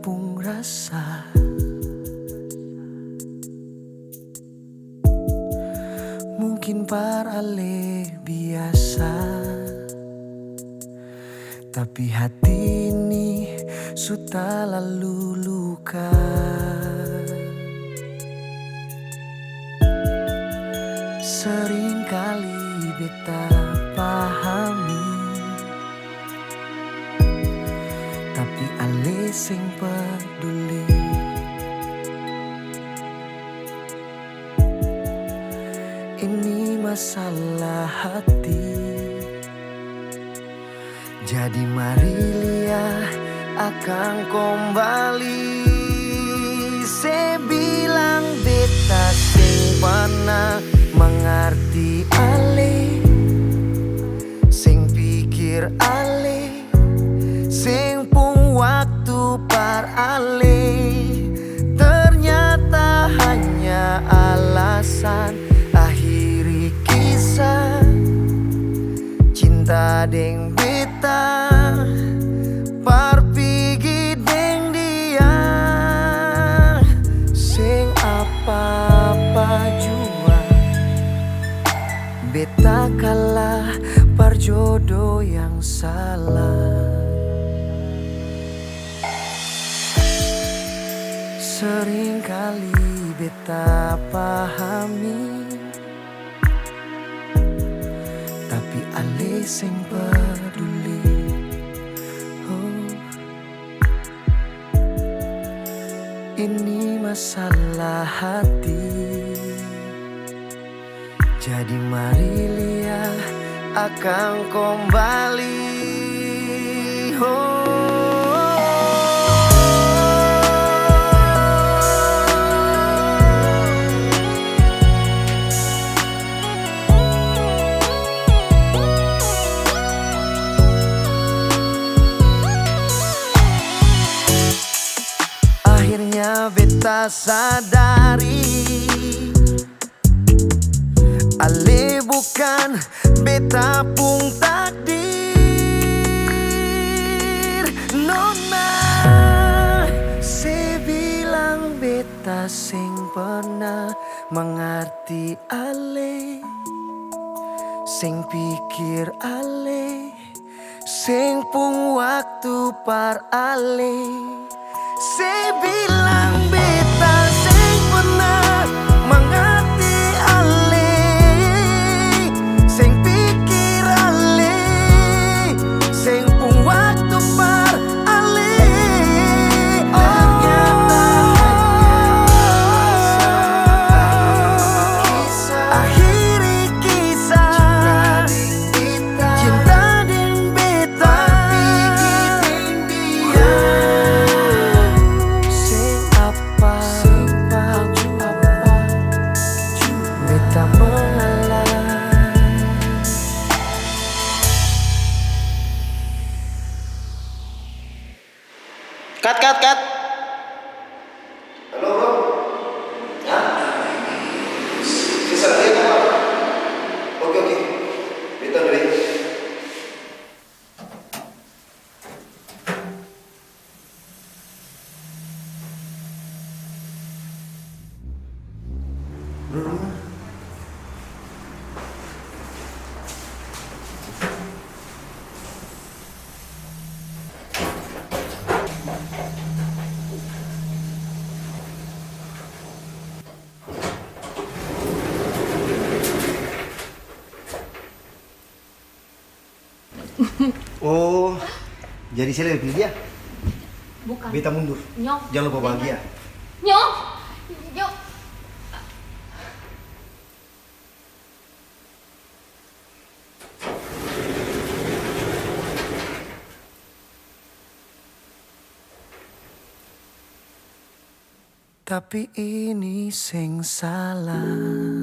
pung rasa. Mungkin par ale biasa, tapi hati ini sudah lalu luka. Seringkali beta pahami, tapi ale sing peduli. Ini masalah hati, jadi mari lihat akan kembali. Saya bilang beta sing pernah mengerti ale, sing pikir ale, sing pung waktu par ale. Ternyata hanya alasan akhiri kisah cinta deng beta par pigi deng dia. Sing apa-apa jua beta kalah par jodoh yang salah. Seringkali beta pahami, tapi ale sing peduli. Oh, ini masalah hati, jadi mari lihat akan kembali. Oh. Akhirnya beta sadari, ale bukan beta pung takdir. Nona, saya bilang beta sing pernah mengerti ale, sing pikir ale, sing pung waktu par ale. Saya bilang beta sing pernah mengerti ale, sing pikir ale, sing pung waktu par ale. Ternyata akhiri kisah cinta deng beta pigi deng dia. Beta mengalah. Cut. Halo bro, ya? Bisa lihat apa? Oke, kita beri. Oh, jadi saya lebih pilih dia. Bukan. Beta mundur. Nyok. Jangan lupa bahagia. Nyok. Nyok. Tapi ini sing salah.